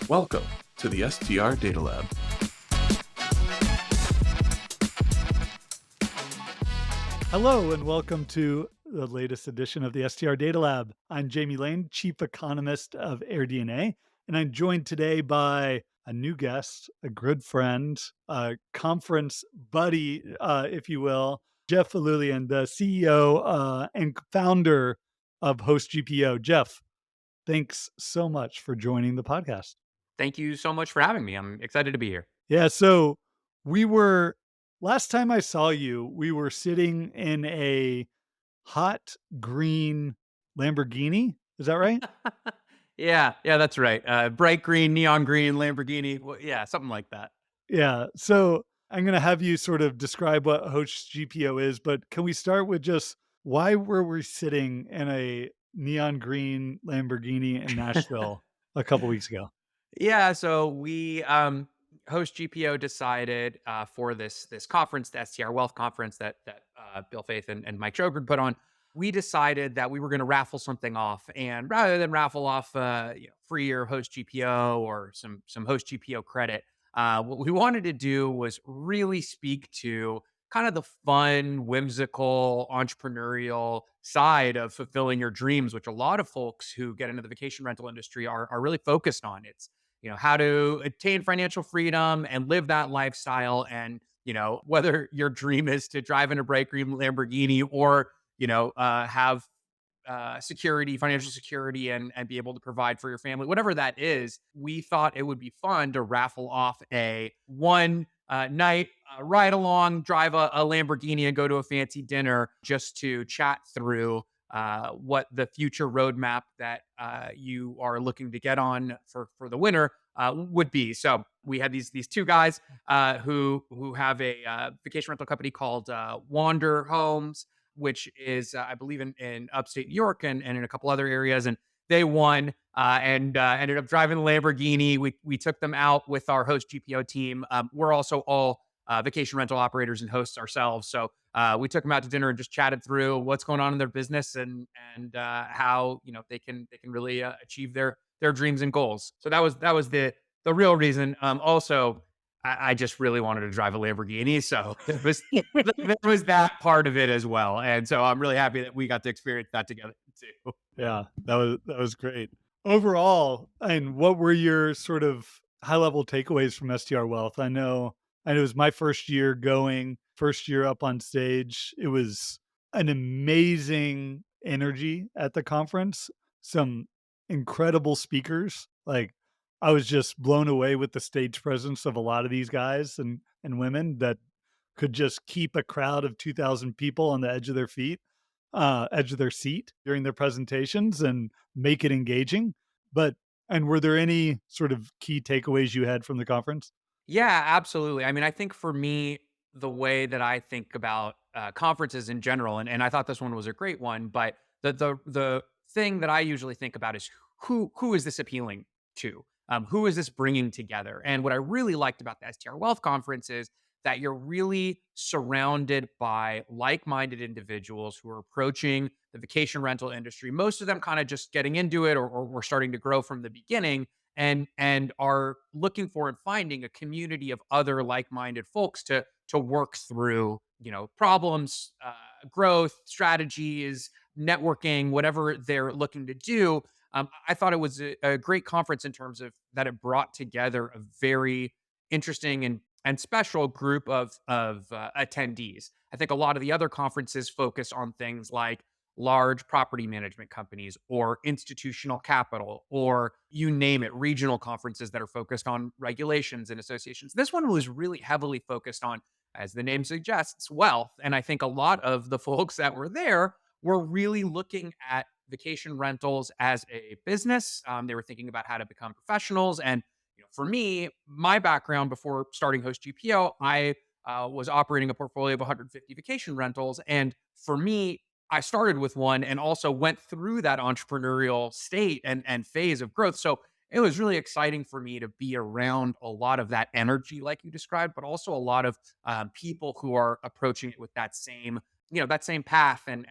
Welcome to the STR Data Lab. Hello, and welcome to the latest edition of the STR Data Lab. I'm Jamie Lane, Chief Economist of AirDNA, and I'm joined today by a new guest, a good friend, a conference buddy, if you will, Jeff Iloulian, the CEO and founder of HostGPO. Jeff, thanks so much for joining the podcast. Thank you so much for having me. I'm excited to be here. Yeah, so we were last time I saw you, we were sitting in a hot green Lamborghini. Is that right? Yeah, that's right. Bright green, neon green Lamborghini. Well, yeah, something like that. Yeah. So I'm going to have you sort of describe what Host GPO is, but can we start with just why were we sitting in a neon green Lamborghini in Nashville a couple weeks ago? Yeah, so we host GPO decided for this conference, the STR Wealth Conference that Bill Faith and Mike Sjogren put on. We decided that we were going to raffle something off, and rather than raffle off free year of host GPO or some host GPO credit, what we wanted to do was really speak to kind of the fun, whimsical, entrepreneurial side of fulfilling your dreams, which a lot of folks who get into the vacation rental industry are really focused on. It's how to attain financial freedom and live that lifestyle. And, whether your dream is to drive in a bright green Lamborghini or, have security, financial security, and be able to provide for your family, whatever that is, we thought it would be fun to raffle off a one night ride along, drive a Lamborghini and go to a fancy dinner just to chat through what the future roadmap that you are looking to get on for the winter would be. So we had these two guys who have a vacation rental company called Wander Homes, which is I believe in upstate New York and in a couple other areas, and they won and ended up driving the Lamborghini. We took them out with our host GPO team. We're also all vacation rental operators and hosts ourselves, so we took them out to dinner and just chatted through what's going on in their business and how they can really achieve their dreams and goals. So that was the real reason. Also, I just really wanted to drive a Lamborghini, so there was that part of it as well. And so I'm really happy that we got to experience that together too. Yeah, that was great. Overall, and what were your sort of high level takeaways from STR Wealth? I know it was my first year going, first year up on stage. It was an amazing energy at the conference. Some incredible speakers. Like I was just blown away with the stage presence of a lot of these guys and women that could just keep a crowd of 2,000 people on the edge of their seat during their presentations and make it engaging. But and were there any sort of key takeaways you had from the conference? Yeah, absolutely. I mean, I think for me, the way that I think about conferences in general, and I thought this one was a great one, but the thing that I usually think about is who is this appealing to? Who is this bringing together? And what I really liked about the STR Wealth Conference is that you're really surrounded by like-minded individuals who are approaching the vacation rental industry. Most of them kind of just getting into it, or were starting to grow from the beginning and are looking for and finding a community of other like-minded folks to work through problems, growth strategies, networking, whatever they're looking to do. I thought it was a great conference in terms of that it brought together a very interesting and special group of attendees. I think a lot of the other conferences focus on things like large property management companies or institutional capital or you name it, regional conferences that are focused on regulations and associations. This one was really heavily focused on, as the name suggests, wealth. And I think a lot of the folks that were there were really looking at vacation rentals as a business. They were thinking about how to become professionals. And for me, my background before starting Host GPO, I was operating a portfolio of 150 vacation rentals. And for me, I started with one and also went through that entrepreneurial state and phase of growth. So it was really exciting for me to be around a lot of that energy, like you described, but also a lot of people who are approaching it with that same path. And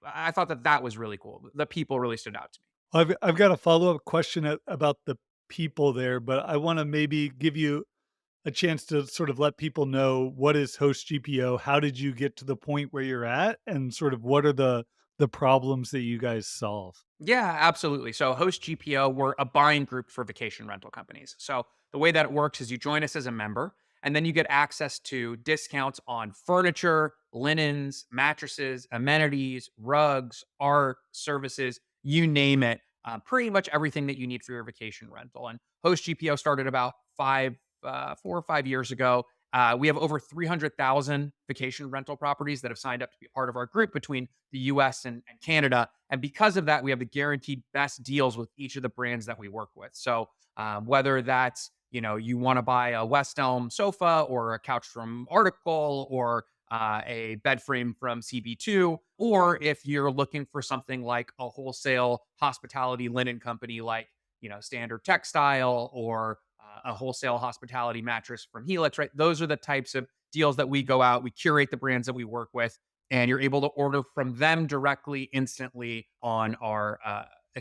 I thought that was really cool. The people really stood out to me. I've got a follow up question about the people there, but I want to maybe give you a chance to sort of let people know what is Host GPO, how did you get to the point where you're at, and sort of what are the problems that you guys solve? Yeah, absolutely. So HostGPO, we're a buying group for vacation rental companies. So the way that it works is you join us as a member, and then you get access to discounts on furniture, linens, mattresses, amenities, rugs, art, services, you name it. Pretty much everything that you need for your vacation rental. And HostGPO started about 4 or 5 years ago. We have over 300,000 vacation rental properties that have signed up to be part of our group between the US and Canada. And because of that, we have the guaranteed best deals with each of the brands that we work with. So whether that's, you want to buy a West Elm sofa or a couch from Article or a bed frame from CB2, or if you're looking for something like a wholesale hospitality linen company like, Standard Textile or a wholesale hospitality mattress from Helix, right? Those are the types of deals that we go out, we curate the brands that we work with, and you're able to order from them directly, instantly on our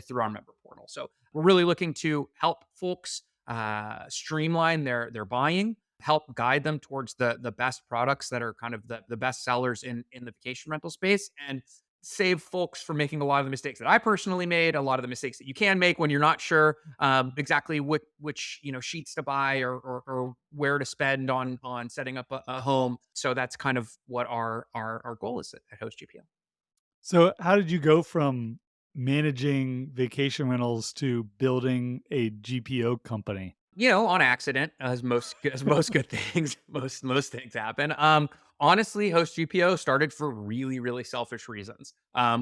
through our member portal. So we're really looking to help folks streamline their buying, help guide them towards the best products that are kind of the best sellers in the vacation rental space, and save folks from making a lot of the mistakes that I personally made, a lot of the mistakes that you can make when you're not sure exactly which sheets to buy or where to spend on setting up a home. So that's kind of what our goal is at HostGPO. So, how did you go from managing vacation rentals to building a GPO company? On accident, as most good things, most things happen. Honestly, Host GPO started for really, really selfish reasons.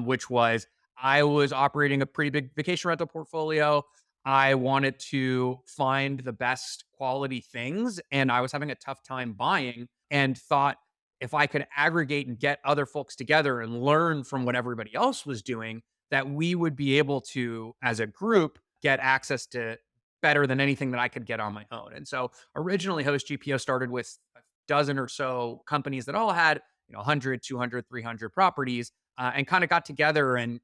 Which was I was operating a pretty big vacation rental portfolio. I wanted to find the best quality things, and I was having a tough time buying, and thought if I could aggregate and get other folks together and learn from what everybody else was doing, that we would be able to, as a group, get access to better than anything that I could get on my own. And so originally Host GPO started with a dozen or so companies that all had, 100, 200, 300 properties, and kind of got together and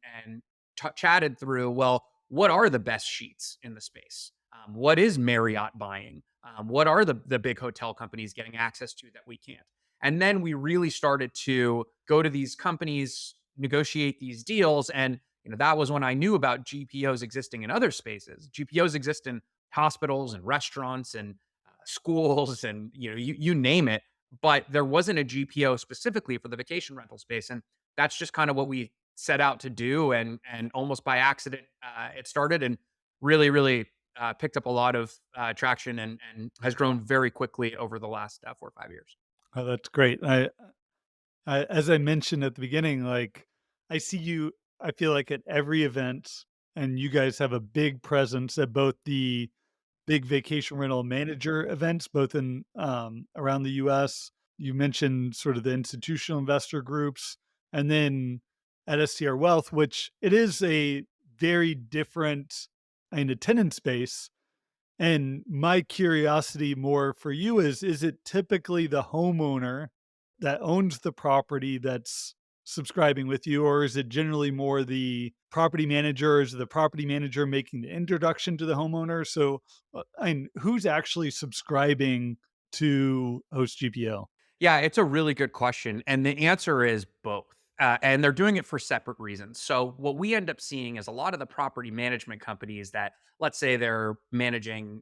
chatted through, well, what are the best sheets in the space? What is Marriott buying? What are the big hotel companies getting access to that we can't? And then we really started to go to these companies, negotiate these deals, and that was when I knew about GPOs existing in other spaces. GPOs exist in hospitals and restaurants and schools and you name it. But there wasn't a GPO specifically for the vacation rental space, and that's just kind of what we set out to do. And almost by accident, it started and really, really picked up a lot of traction and has grown very quickly over the last 4 or 5 years. Oh, that's great. As I mentioned at the beginning, like I see you, I feel like at every event, and you guys have a big presence at both the big vacation rental manager events, both in around the US. You mentioned sort of the institutional investor groups, and then at STR Wealth, which it is a very different attendance space. And my curiosity more for you is it typically the homeowner that owns the property that's subscribing with you, or is it generally more the property manager? Or is the property manager making the introduction to the homeowner? So, and who's actually subscribing to Host GPO? Yeah, it's a really good question. And the answer is both. And they're doing it for separate reasons. So, what we end up seeing is a lot of the property management companies that, let's say, they're managing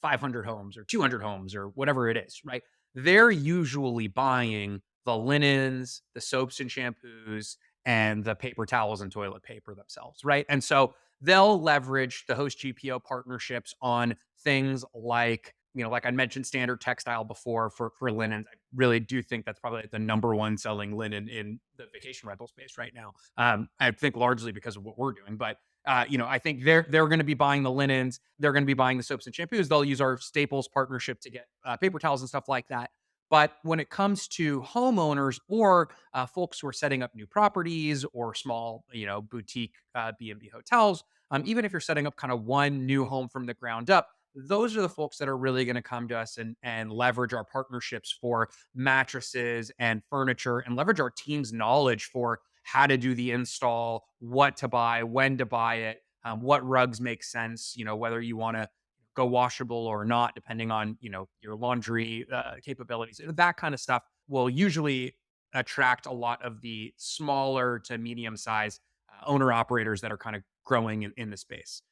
500 homes or 200 homes or whatever it is, right? They're usually buying the linens, the soaps and shampoos, and the paper towels and toilet paper themselves, right? And so they'll leverage the Host GPO partnerships on things like, like I mentioned, Standard Textile before for linens. I really do think that's probably the number one selling linen in the vacation rental space right now. I think largely because of what we're doing, but I think they're going to be buying the linens. They're going to be buying the soaps and shampoos. They'll use our Staples partnership to get paper towels and stuff like that. But when it comes to homeowners or folks who are setting up new properties or small, boutique B&B hotels, even if you're setting up kind of one new home from the ground up, those are the folks that are really going to come to us and leverage our partnerships for mattresses and furniture, and leverage our team's knowledge for how to do the install, what to buy, when to buy it, what rugs make sense, whether you want to go washable or not, depending on, your laundry capabilities. That kind of stuff will usually attract a lot of the smaller to medium size owner operators that are kind of growing in the space.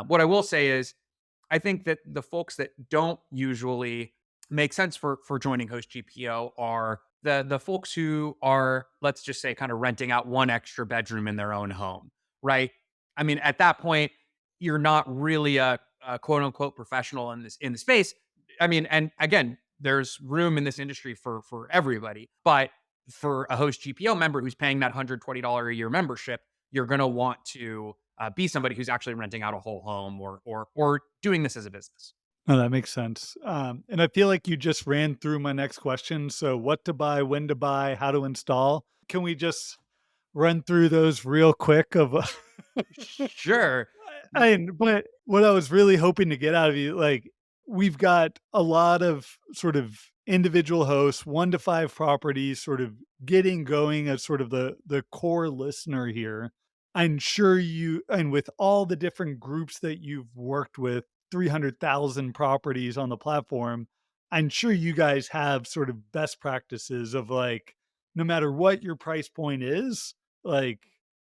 What I will say is, I think that the folks that don't usually make sense for joining Host GPO are the folks who are, let's just say, kind of renting out one extra bedroom in their own home, right? I mean, at that point, you're not really a quote unquote professional in the space. I mean, and again, there's room in this industry for everybody, but for a Host GPO member who's paying that $120 a year membership, you're going to want to be somebody who's actually renting out a whole home or doing this as a business. No, that makes sense. And I feel like you just ran through my next question. So, what to buy, when to buy, how to install. Can we just run through those real quick? Sure. But what I was really hoping to get out of you, like, we've got a lot of sort of individual hosts, 1 to 5 properties, sort of getting going as sort of the core listener here. I'm sure you, and with all the different groups that you've worked with, 300,000 properties on the platform, I'm sure you guys have sort of best practices of, like, no matter what your price point is, like,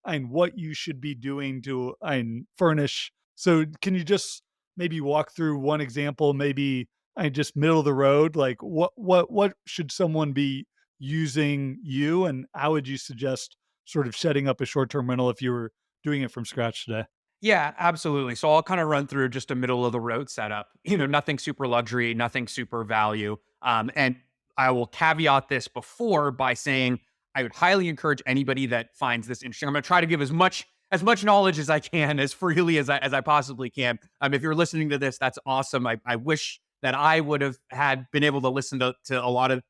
and what you should be doing to and furnish. So can you just maybe walk through one example, maybe I just middle of the road, like what should someone be using you, and how would you suggest sort of setting up a short-term rental if you were doing it from scratch today? Yeah, absolutely. So I'll kind of run through just a middle of the road setup. Nothing super luxury, nothing super value. And I will caveat this before by saying I would highly encourage anybody that finds this interesting. I'm going to try to give as much knowledge as I can, as freely as I possibly can. If you're listening to this, that's awesome. I wish that I would have had been able to listen to a lot of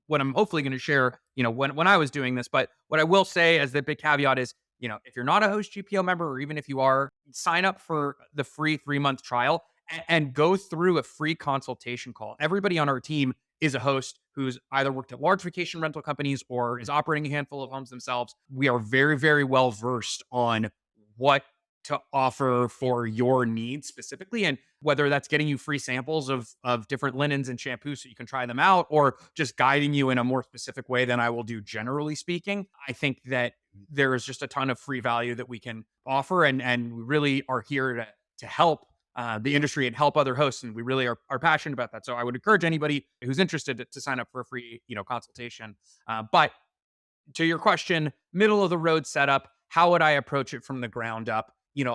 what I'm hopefully going to share, when I was doing this. But what I will say as the big caveat is, if you're not a Host GPO member, or even if you are, sign up for the free 3-month trial and go through a free consultation call. Everybody on our team is a host who's either worked at large vacation rental companies or is operating a handful of homes themselves. We are very, very well versed on what to offer for your needs specifically, and whether that's getting you free samples of different linens and shampoos so you can try them out, or just guiding you in a more specific way than I will do generally speaking. I think that there is just a ton of free value that we can offer, and we really are here to help the industry and help other hosts, and we really are passionate about that. So I would encourage anybody who's interested to sign up for a free consultation. But to your question, middle of the road setup, how would I approach it from the ground up?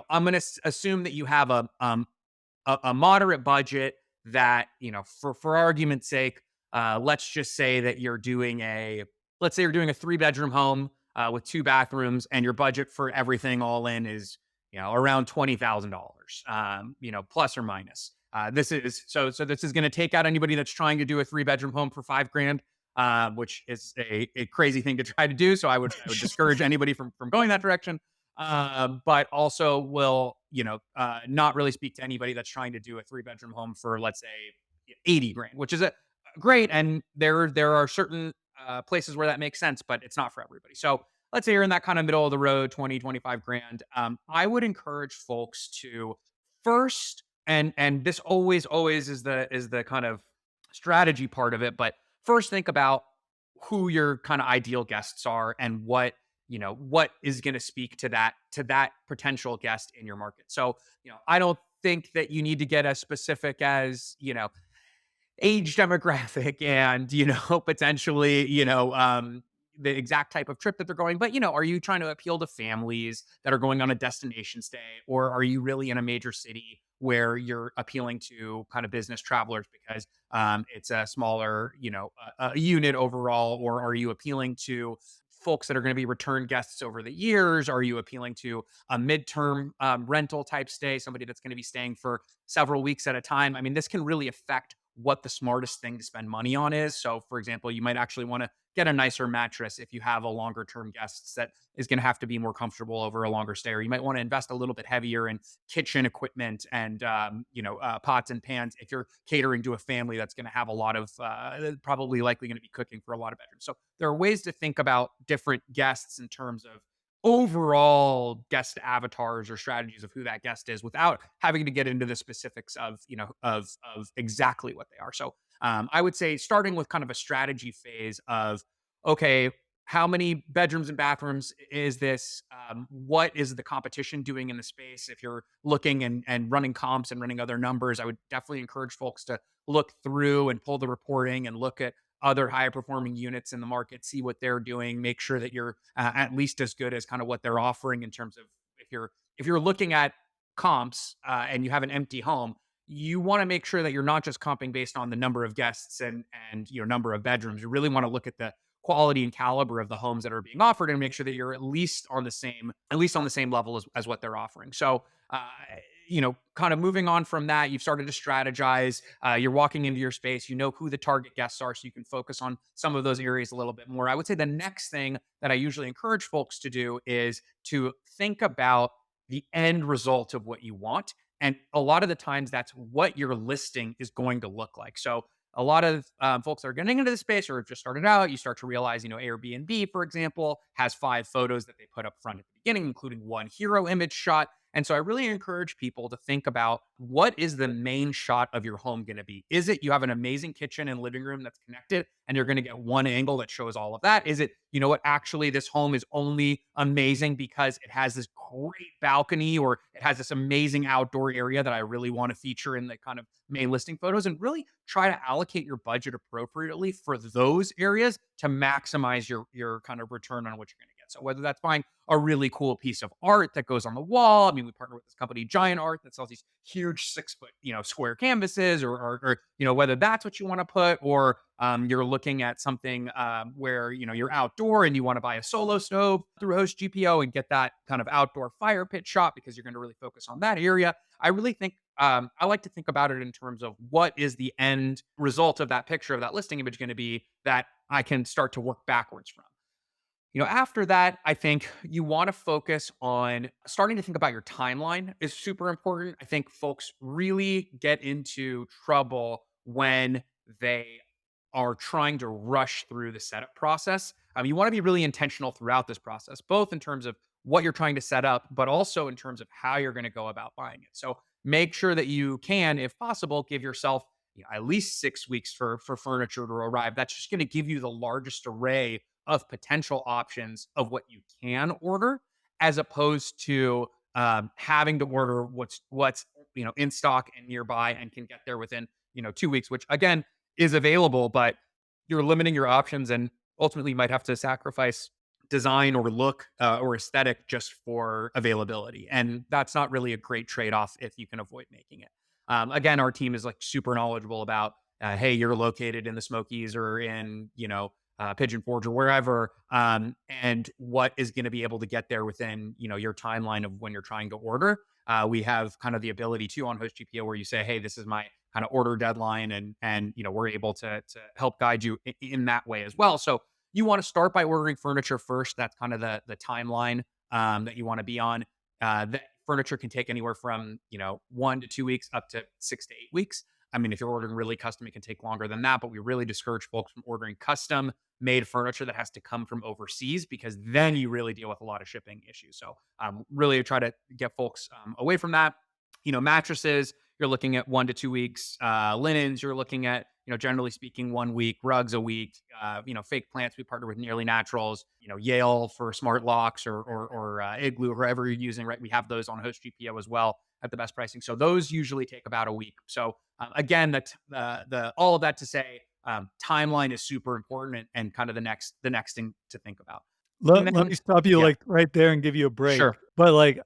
I'm going to assume that you have a moderate budget that, for argument's sake, let's just say that let's say you're doing a 3-bedroom home with 2 bathrooms, and your budget for everything all in is, around $20,000, plus or minus. This is going to take out anybody that's trying to do a 3-bedroom home for $5,000, which is a crazy thing to try to do. So I would discourage anybody from going that direction. But also will, not really speak to anybody that's trying to do a 3-bedroom home for, let's say, 80 grand, which is great. And there are certain places where that makes sense, but it's not for everybody. So let's say you're in that kind of middle of the road, 20, 25 grand. I would encourage folks to first, and this always is the kind of strategy part of it, but first think about who your kind of ideal guests are and what is going to speak to that potential guest in your market. So, I don't think that you need to get as specific as, age demographic and, potentially, the exact type of trip that they're going. But, are you trying to appeal to families that are going on a destination stay? Or are you really in a major city where you're appealing to kind of business travelers because it's a smaller, unit overall? Or are you appealing to folks that are going to be return guests over the years? Are you appealing to a midterm rental type stay, somebody that's going to be staying for several weeks at a time? I mean, this can really affect what the smartest thing to spend money on is. So, for example, you might actually want to get a nicer mattress if you have a longer term guests that is going to have to be more comfortable over a longer stay. Or you might want to invest a little bit heavier in kitchen equipment and pots and pans if you're catering to a family that's going to have a lot of probably likely going to be cooking for a lot of bedrooms. So there are ways to think about different guests in terms of overall guest avatars or strategies of who that guest is without having to get into the specifics of, of exactly what they are. So I would say starting with kind of a strategy phase of, okay, how many bedrooms and bathrooms is this? What is the competition doing in the space? If you're looking and running comps and running other numbers, I would definitely encourage folks to look through and pull the reporting and look at other high performing units in the market, see what they're doing, make sure that you're at least as good as kind of what they're offering in terms of if you're looking at comps and you have an empty home, you want to make sure that you're not just comping based on the number of guests and your number of bedrooms. You really want to look at the quality and caliber of the homes that are being offered and make sure that you're at least on the same level as what they're offering. So kind of moving on from that, you've started to strategize. You're walking into your space, you know who the target guests are, so you can focus on some of those areas a little bit more. I would say the next thing that I usually encourage folks to do is to think about the end result of what you want. And a lot of the times, that's what your listing is going to look like. So a lot of folks that are getting into the space or have just started out, you start to realize, Airbnb, for example, has 5 photos that they put up front at the beginning, including one hero image shot. And so I really encourage people to think about, what is the main shot of your home going to be? Is it you have an amazing kitchen and living room that's connected and you're going to get one angle that shows all of that? Is it, actually this home is only amazing because it has this great balcony or it has this amazing outdoor area that I really want to feature in the kind of main listing photos? And really try to allocate your budget appropriately for those areas to maximize your kind of return on what you're going to get. So whether that's buying a really cool piece of art that goes on the wall. I mean, we partner with this company, Giant Art, that sells these huge 6-foot, square canvases, or whether that's what you want to put, or you're looking at something where, you're outdoor and you want to buy a solo stove through Host GPO and get that kind of outdoor fire pit shot because you're going to really focus on that area. I really think I like to think about it in terms of what is the end result of that picture of that listing image going to be that I can start to work backwards from. After that, I think you want to focus on starting to think about your timeline is super important. I think folks really get into trouble when they are trying to rush through the setup process. You want to be really intentional throughout this process, both in terms of what you're trying to set up, but also in terms of how you're going to go about buying it. So make sure that you can, if possible, give yourself at least 6 weeks for furniture to arrive. That's just going to give you the largest array of potential options of what you can order, as opposed to having to order what's in stock and nearby and can get there within 2 weeks, which again is available, but you're limiting your options and ultimately you might have to sacrifice design or look or aesthetic just for availability, and that's not really a great trade-off if you can avoid making it. Again, our team is like super knowledgeable about, hey, you're located in the Smokies or in Pigeon Forge or wherever, and what is going to be able to get there within your timeline of when you're trying to order. We have kind of the ability to on Host GPO where you say, hey, this is my kind of order deadline, and we're able to help guide you in that way as well. So you want to start by ordering furniture first. That's kind of the timeline that you want to be on. The furniture can take anywhere from 1 to 2 weeks up to 6 to 8 weeks. I mean, if you're ordering really custom, it can take longer than that, but we really discourage folks from ordering custom made furniture that has to come from overseas, because then you really deal with a lot of shipping issues. So really try to get folks away from that. Mattresses, you're looking at 1 to 2 weeks. Linens, you're looking at, generally speaking, 1 week. Rugs, a week. Fake plants, we partner with Nearly Naturals. Yale for smart locks, or Igloo, or whoever you're using, right? We have those on Host GPO as well at the best pricing. So those usually take about a week. So again, all of that to say, timeline is super important and kind of the next thing to think about. And Let then, me stop you yeah, like right there and give you a break. sure. But like,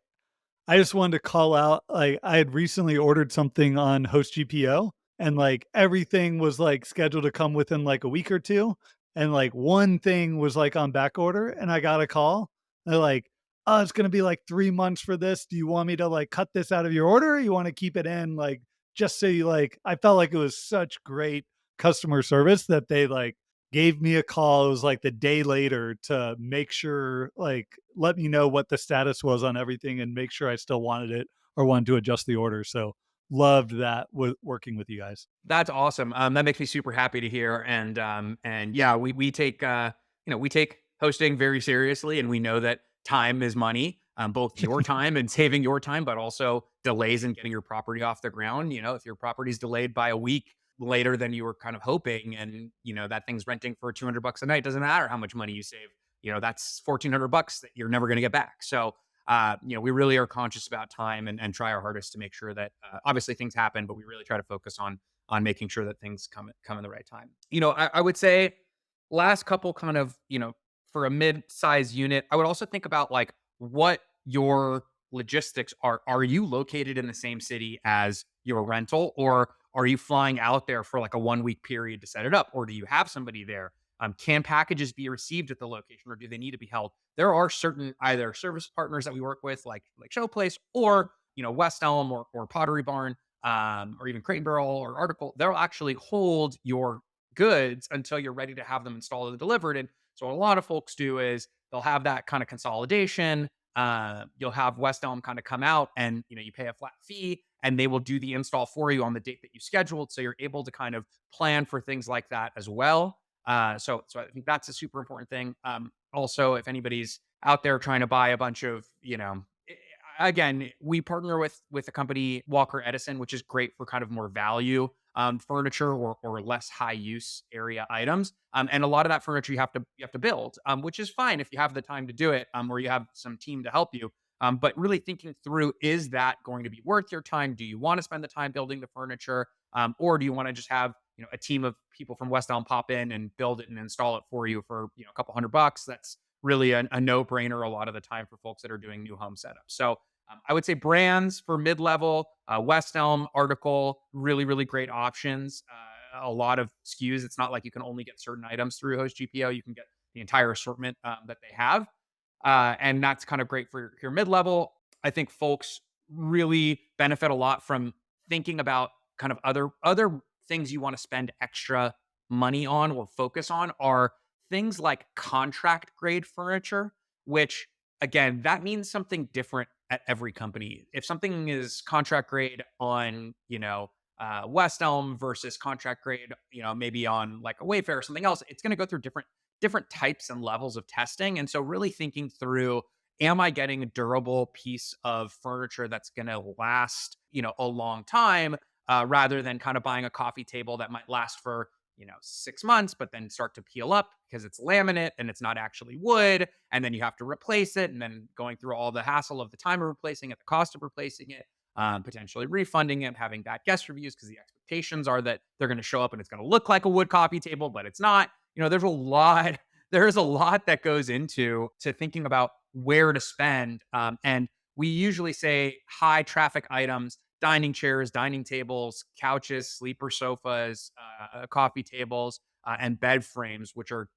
I just wanted to call out, like, I had recently ordered something on Host GPO and like everything was like scheduled to come within like a week or two. And like one thing was like on back order and I got a call. They're like, oh, it's going to be like 3 months for this. Do you want me to like cut this out of your order? Or you want to keep it in? Like, just so you like, I felt like it was such great customer service that they like gave me a call. It was like the day later to make sure, like, let me know what the status was on everything and make sure I still wanted it or wanted to adjust the order. So loved that with working with you guys. That's awesome. That makes me super happy to hear. And yeah, we take we take hosting very seriously, and we know that time is money, both your time and saving your time, but also delays in getting your property off the ground. If your property's delayed by a week later than you were kind of hoping, and that thing's renting for $200 a night, doesn't matter how much money you save. That's $1,400 that you're never going to get back. So, we really are conscious about time and try our hardest to make sure that obviously things happen, but we really try to focus on making sure that things come in the right time. I would say last couple kind of, for a mid-size unit, I would also think about like what your logistics are. Are you located in the same city as your rental, or are you flying out there for like a 1 week period to set it up, or do you have somebody there? Can packages be received at the location, or do they need to be held? There are certain either service partners that we work with, like Showplace, or West Elm, or Pottery Barn, or even Crate and Barrel or Article. They'll actually hold your goods until you're ready to have them installed and delivered. And so what a lot of folks do is they'll have that kind of consolidation. You'll have West Elm kind of come out, and you pay a flat fee, and they will do the install for you on the date that you scheduled. So you're able to kind of plan for things like that as well. So I think that's a super important thing. Also, if anybody's out there trying to buy a bunch of, again, we partner with the company Walker Edison, which is great for kind of more value furniture, or less high use area items. And a lot of that furniture you have to build, which is fine if you have the time to do it, or you have some team to help you. But really thinking through, is that going to be worth your time? Do you want to spend the time building the furniture? Or do you want to just have a team of people from West Elm pop in and build it and install it for you for a couple $100? That's really a no-brainer a lot of the time for folks that are doing new home setups. So I would say brands for mid-level, West Elm, Article, really, really great options. A lot of SKUs. It's not like you can only get certain items through HostGPO. You can get the entire assortment that they have. And that's kind of great for your mid-level. I think folks really benefit a lot from thinking about kind of other things you want to spend extra money on or focus on are things like contract grade furniture, which again, that means something different at every company. If something is contract grade on, West Elm versus contract grade, maybe on like a Wayfair or something else, it's going to go through different types and levels of testing. And so really thinking through, am I getting a durable piece of furniture that's going to last, a long time, rather than kind of buying a coffee table that might last for 6 months, but then start to peel up because it's laminate and it's not actually wood. And then you have to replace it. And then going through all the hassle of the time of replacing it, the cost of replacing it, potentially refunding it, having bad guest reviews because the expectations are that they're going to show up and it's going to look like a wood coffee table, but it's not. There's a lot that goes into thinking about where to spend. And we usually say high traffic items: dining chairs, dining tables, couches, sleeper sofas, coffee tables, and bed frames, which are,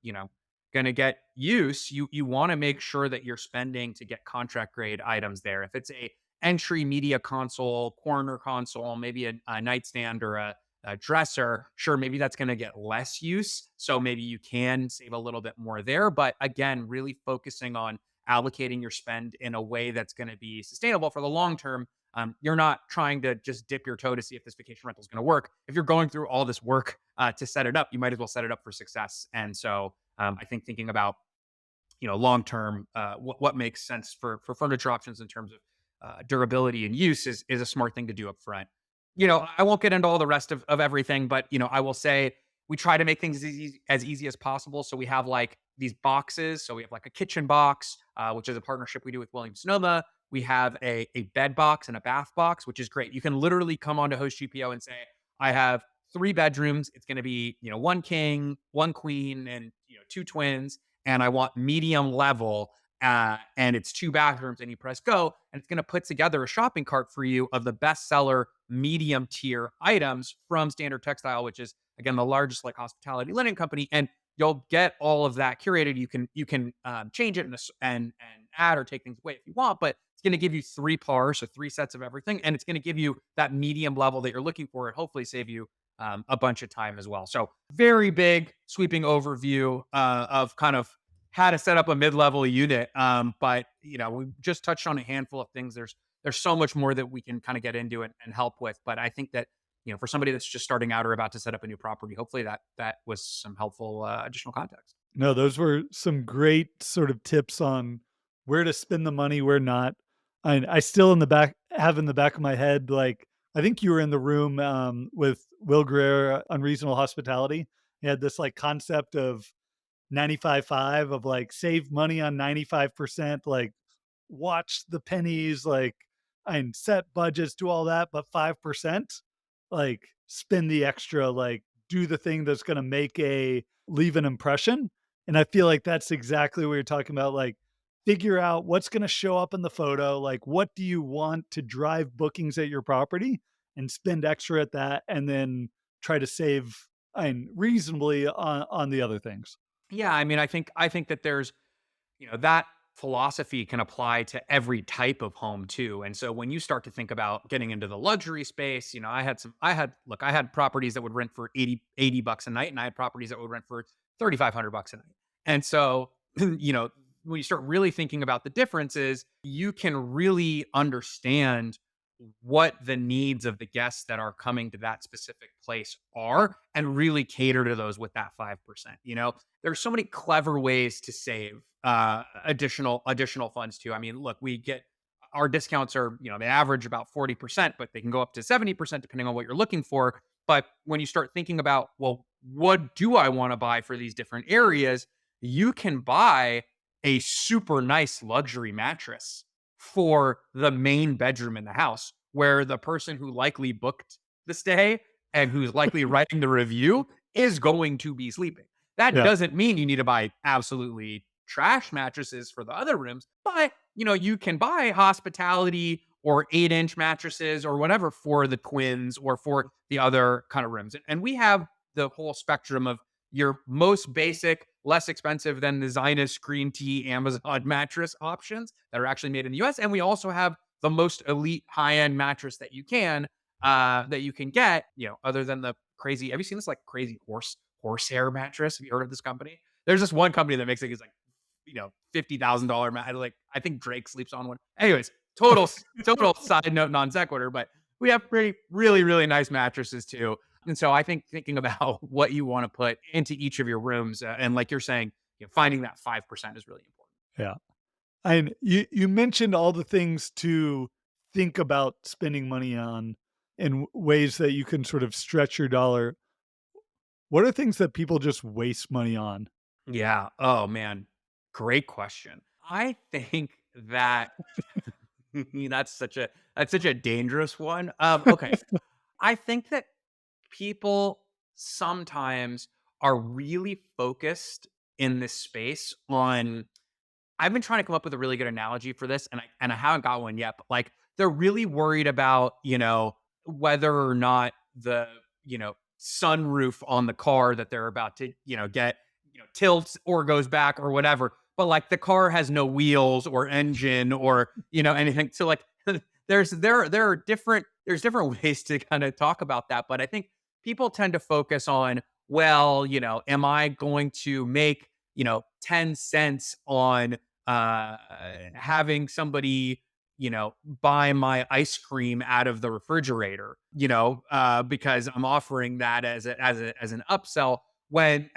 going to get use. You want to make sure that you're spending to get contract grade items there. If it's a entry media console, corner console, maybe a nightstand or a dresser, sure, maybe that's going to get less use. So maybe you can save a little bit more there. But again, really focusing on allocating your spend in a way that's going to be sustainable for the long term. You're not trying to just dip your toe to see if this vacation rental is going to work. If you're going through all this work to set it up, you might as well set it up for success. And so I think thinking about, long term, what makes sense for furniture options in terms of durability and use is a smart thing to do up front. I won't get into all the rest of everything, but I will say we try to make things as easy as possible. So we have like these boxes. So we have like a kitchen box, which is a partnership we do with Williams Sonoma. We have a bed box and a bath box, which is great. You can literally come onto HostGPO and say, I have 3 bedrooms. It's going to be, 1 king, 1 queen, and 2 twins. And I want medium level. And it's 2 bathrooms, and you press go, and it's going to put together a shopping cart for you of the bestseller medium tier items from Standard Textile, which is again the largest like hospitality linen company. And you'll get all of that curated. You can change it and add or take things away if you want, but it's going to give you 3 pars, so 3 sets of everything, and it's going to give you that medium level that you're looking for, and hopefully save you a bunch of time as well. So very big sweeping overview of kind of how to set up a mid-level unit. But we just touched on a handful of things. There's so much more that we can kind of get into and help with. But I think that, for somebody that's just starting out or about to set up a new property, hopefully that was some helpful additional context. No, those were some great sort of tips on where to spend the money, where not. I still have in the back of my head, like, I think you were in the room with Will Greer on Reasonable Hospitality. He had this like concept of 95/5 of like save money on 95%, like watch the pennies, like and set budgets, do all that, but 5%, like spend the extra, like do the thing that's gonna leave an impression. And I feel like that's exactly what you're talking about. Like figure out what's gonna show up in the photo, like what do you want to drive bookings at your property and spend extra at that, and then try to save and reasonably on the other things. Yeah, I mean, I think that there's, that philosophy can apply to every type of home too. And so when you start to think about getting into the luxury space, I had properties that would rent for 80 bucks a night, and I had properties that would rent for 3,500 bucks a night. And so, when you start really thinking about the differences, you can really understand what the needs of the guests that are coming to that specific place are and really cater to those with that 5%. There's so many clever ways to save additional funds too. I mean, look, we get our discounts are, they average about 40%, but they can go up to 70% depending on what you're looking for. But when you start thinking about, well, what do I want to buy for these different areas? You can buy a super nice luxury mattress for the main bedroom in the house, where the person who likely booked the stay and who's likely writing the review is going to be sleeping. That Yeah. doesn't mean you need to buy absolutely trash mattresses for the other rooms, but you can buy hospitality or 8-inch mattresses or whatever for the twins or for the other kind of rooms. And we have the whole spectrum of your most basic, less expensive than the Zionist green tea Amazon mattress options that are actually made in the US. And we also have the most elite high-end mattress that you can get, other than the crazy. Have you seen this like crazy horsehair mattress? Have you heard of this company? There's this one company that makes like $50,000 mat. Like I think Drake sleeps on one. Anyways, total side note, non sequitur, but we have really nice mattresses too. And so I think thinking about what you want to put into each of your rooms, and like you're saying, finding that 5% is really important. Yeah. And you mentioned all the things to think about spending money on in ways that you can sort of stretch your dollar. What are things that people just waste money on? Yeah. Oh man, great question. I think that that's such a dangerous one. Okay. I think that people sometimes are really focused in this space on. I've been trying to come up with a really good analogy for this, and I haven't got one yet. But like, they're really worried about whether or not the sunroof on the car that they're about to get tilts or goes back or whatever. But like, the car has no wheels or engine or anything. So like, there's different ways to kind of talk about that. But I think people tend to focus on, well, am I going to make 10 cents on having somebody, buy my ice cream out of the refrigerator, because I'm offering that as an upsell, when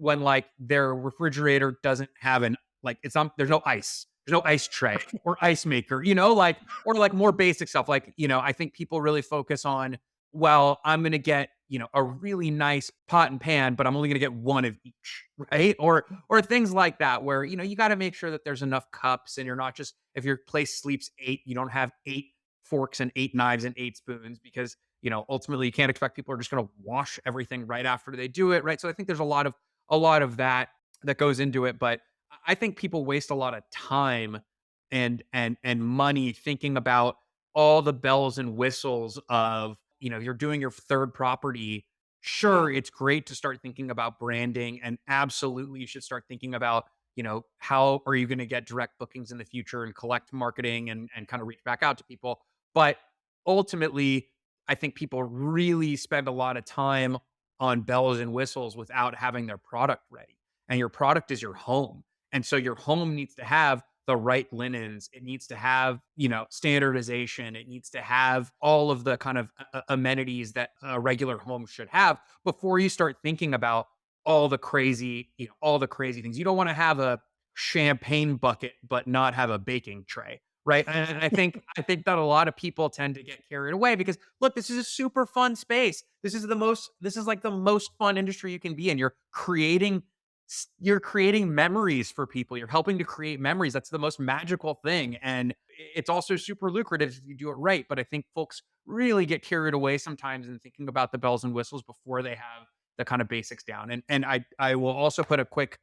like their refrigerator doesn't have there's no ice. There's no ice tray or ice maker, like, or like more basic stuff. Like, I think people really focus on, well, I'm going to get, a really nice pot and pan, but I'm only going to get one of each, right? Or things like that, where, you got to make sure that there's enough cups, and you're not just, if your place sleeps 8, you don't have 8 forks and 8 knives and 8 spoons, because, ultimately you can't expect people are just going to wash everything right after they do it, right? So I think there's a lot of that goes into it, but I think people waste a lot of time and money thinking about all the bells and whistles of, you're doing your third property. Sure, it's great to start thinking about branding, and absolutely you should start thinking about, how are you going to get direct bookings in the future and collect marketing and kind of reach back out to people. But ultimately, I think people really spend a lot of time on bells and whistles without having their product ready. And your product is your home. And so your home needs to have the right linens. It needs to have, standardization. It needs to have all of the kind of amenities that a regular home should have before you start thinking about all the crazy things. You don't want to have champagne bucket but not have a baking tray, right? And I think that a lot of people tend to get carried away because look, this is a super fun space. This is like the most fun industry you can be in. You're creating memories for people. You're helping to create memories. That's the most magical thing. And it's also super lucrative if you do it right. But I think folks really get carried away sometimes in thinking about the bells and whistles before they have the kind of basics down. And I will also put a quick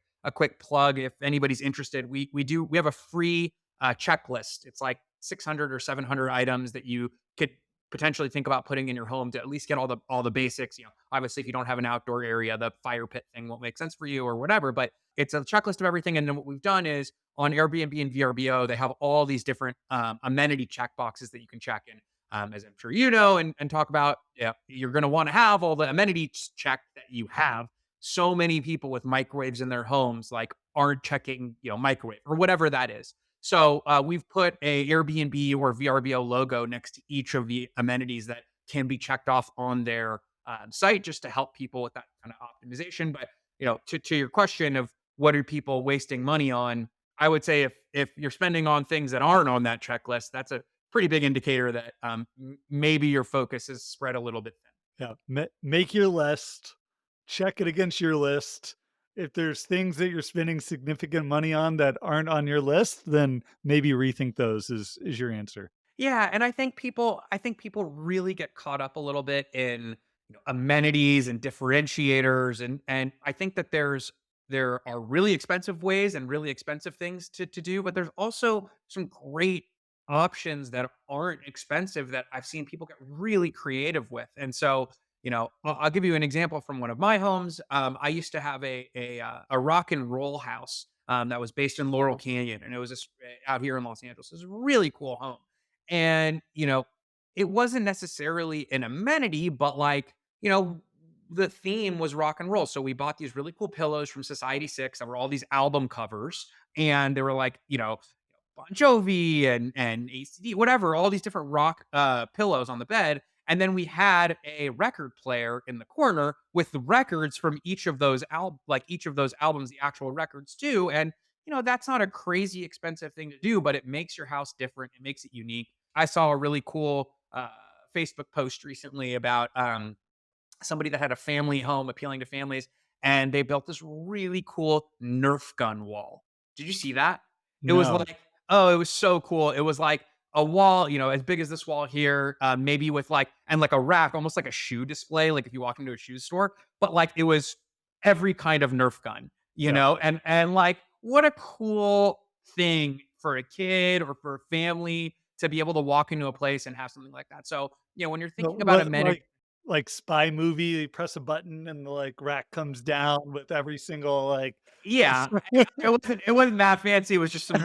plug if anybody's interested. We have a free checklist. It's like 600 or 700 items that you could potentially think about putting in your home to at least get all the basics. Obviously, if you don't have an outdoor area, the fire pit thing won't make sense for you or whatever. But it's a checklist of everything. And then what we've done is on Airbnb and VRBO, they have all these different amenity check boxes that you can check in. As I'm sure you know, and talk about, yeah, you're going to want to have all the amenities checked that you have. So many people with microwaves in their homes like aren't checking, microwave or whatever that is. So we've put a Airbnb or VRBO logo next to each of the amenities that can be checked off on their site, just to help people with that kind of optimization. But to your question of what are people wasting money on, I would say if you're spending on things that aren't on that checklist, that's a pretty big indicator that maybe your focus is spread a little bit thin. Yeah. Make your list, check it against your list. If there's things that you're spending significant money on that aren't on your list, then maybe rethink those is your answer. Yeah, and I think people really get caught up a little bit in amenities and differentiators, and I think that there are really expensive ways and really expensive things to do, but there's also some great options that aren't expensive that I've seen people get really creative with. And so, I'll give you an example from one of my homes. I used to have a rock and roll house that was based in Laurel Canyon, and it was out here in Los Angeles. It was a really cool home, and, it wasn't necessarily an amenity, but like, the theme was rock and roll. So we bought these really cool pillows from Society 6 that were all these album covers. And they were like, Bon Jovi and ACD, whatever, all these different rock pillows on the bed. And then we had a record player in the corner with the records from each of those albums, the actual records too. And that's not a crazy expensive thing to do, but it makes your house different. It makes it unique. I saw a really cool Facebook post recently about somebody that had a family home appealing to families, and they built this really cool Nerf gun wall. Did you see that? It was No. like, oh, it was so cool. It was like a wall, as big as this wall here, maybe with like a rack, almost like a shoe display, like if you walk into a shoe store, but like it was every kind of Nerf gun, Yeah. and like what a cool thing for a kid or for a family to be able to walk into a place and have something like that. So, when you're No, thinking about like spy movie, you press a button and the, like, rack comes down with every single, like yeah, it wasn't that fancy. It was just some,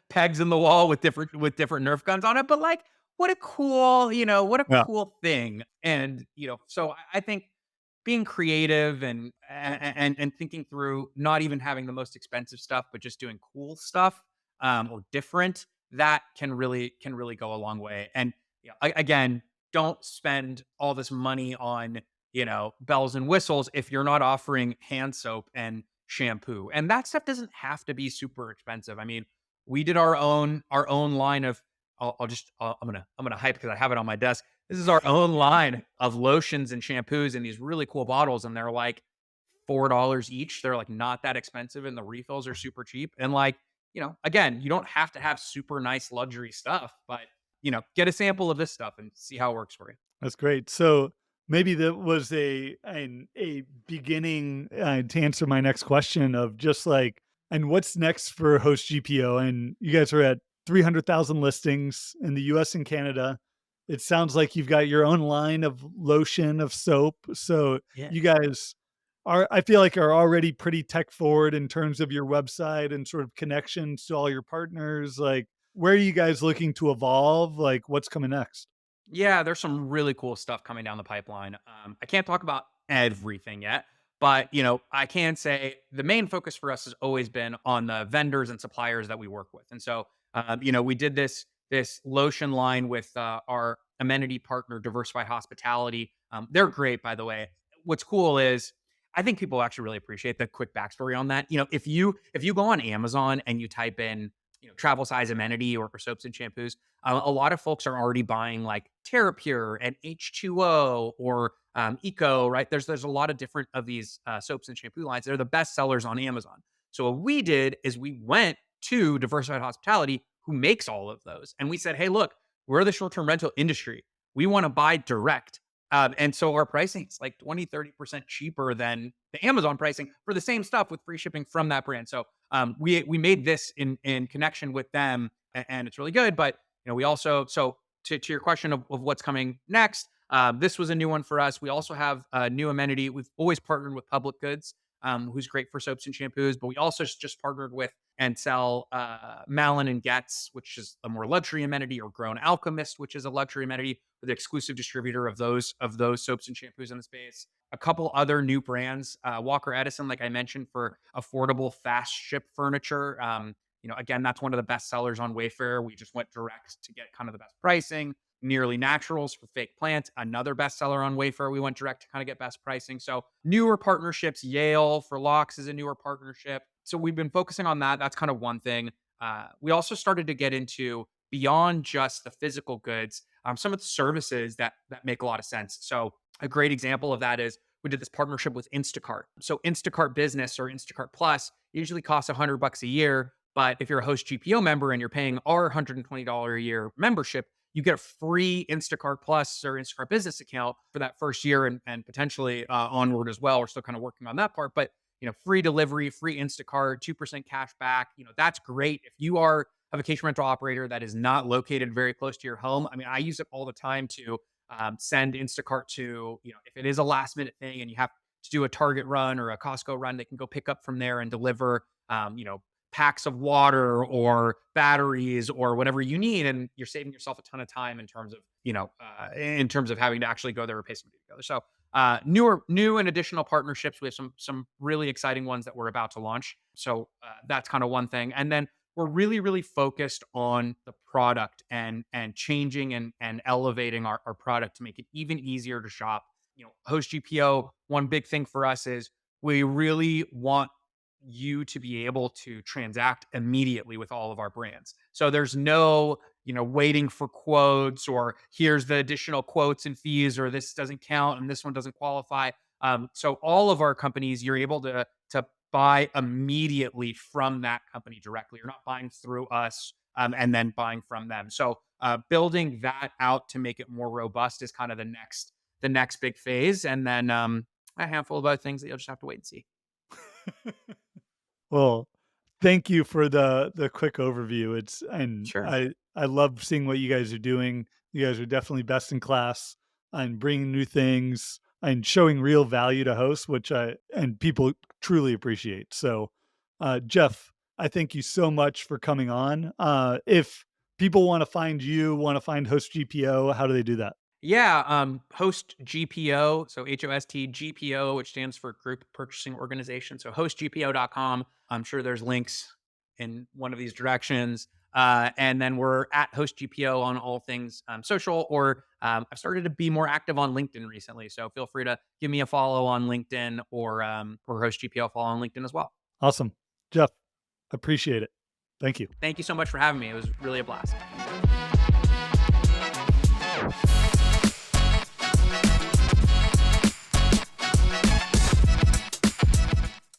pegs in the wall with different Nerf guns on it. But like, what a Yeah. cool thing. And so I think being creative and thinking through not even having the most expensive stuff, but just doing cool stuff or different, that can really go a long way. And again, don't spend all this money on bells and whistles if you're not offering hand soap and shampoo. And that stuff doesn't have to be super expensive. I mean, we did our own line of I'm gonna hype because I have it on my desk. This is our own line of lotions and shampoos in these really cool bottles, and they're like $4 each. They're like not that expensive, and the refills are super cheap. And like, again, you don't have to have super nice luxury stuff, but get a sample of this stuff and see how it works for you. That's great. So maybe that was a beginning to answer my next question of just like, and what's next for Host GPO? And you guys are at 300,000 listings in the US and Canada. It sounds like you've got your own line of lotion, of soap. So Yeah. you guys I feel like are already pretty tech forward in terms of your website and sort of connections to all your partners. Like, where are you guys looking to evolve? Like, what's coming next? Yeah, there's some really cool stuff coming down the pipeline. I can't talk about everything yet, but I can say the main focus for us has always been on the vendors and suppliers that we work with. And so, we did this lotion line with our amenity partner, Diversify Hospitality. They're great, by the way. What's cool is I think people actually really appreciate the quick backstory on that. If you go on Amazon and you type in, travel size amenity or for soaps and shampoos, a lot of folks are already buying like TerraPure and H2O or Eco, right? There's a lot of different of these soaps and shampoo lines. They're the best sellers on Amazon. So what we did is we went to Diversified Hospitality, who makes all of those, and we said, hey, look, we're the short-term rental industry. We want to buy direct. And so our pricing is like 20-30% cheaper than the Amazon pricing for the same stuff with free shipping from that brand. So we made this in connection with them, and it's really good. But we also, so to your question of what's coming next, this was a new one for us. We also have a new amenity. We've always partnered with Public Goods, who's great for soaps and shampoos, but we also just partnered with and sell Malin and Getz, which is a more luxury amenity, or Grown Alchemist, which is a luxury amenity. We're the exclusive distributor of those soaps and shampoos in the space. A couple other new brands, Walker Edison, like I mentioned, for affordable, fast ship furniture. Again, that's one of the best sellers on Wayfair. We just went direct to get kind of the best pricing. Nearly Naturals for fake plants, another bestseller on Wayfair. We went direct to kind of get best pricing. So newer partnerships. Yale for locks is a newer partnership. So we've been focusing on that. That's kind of one thing. We also started to get into, beyond just the physical goods, some of the services that make a lot of sense. So a great example of that is we did this partnership with Instacart. So Instacart Business or Instacart Plus usually costs $100 a year. But if you're a HostGPO member and you're paying our $120 a year membership, you get a free Instacart Plus or Instacart Business account for that first year, and potentially onward as well. We're still kind of working on that part, but free delivery, free Instacart, 2% cash back. That's great. If you are a vacation rental operator that is not located very close to your home, I mean, I use it all the time to send Instacart to, if it is a last minute thing and you have to do a Target run or a Costco run, they can go pick up from there and deliver, packs of water or batteries or whatever you need, and you're saving yourself a ton of time in terms of having to actually go there or pay somebody to go there. So new and additional partnerships. We have some really exciting ones that we're about to launch. So that's kind of one thing. And then we're really focused on the product and changing and elevating our product to make it even easier to shop. HostGPO, one big thing for us is we really want you to be able to transact immediately with all of our brands. So there's no, waiting for quotes, or here's the additional quotes and fees, or this doesn't count and this one doesn't qualify. So all of our companies, you're able to buy immediately from that company directly. You're not buying through us and then buying from them. So building that out to make it more robust is kind of the next big phase. And then a handful of other things that you'll just have to wait and see. Well, thank you for the quick overview. Sure. I love seeing what you guys are doing. You guys are definitely best in class and bringing new things and showing real value to hosts, which people truly appreciate. So, Jeff, I thank you so much for coming on. If people want to find you, want to find HostGPO, how do they do that? Yeah, HostGPO, so HostGPO, which stands for Group Purchasing Organization. So hostgpo.com. I'm sure there's links in one of these directions. And then we're at HostGPO on all things social, or I've started to be more active on LinkedIn recently. So feel free to give me a follow on LinkedIn, or HostGPO follow on LinkedIn as well. Awesome. Jeff, appreciate it. Thank you. Thank you so much for having me. It was really a blast.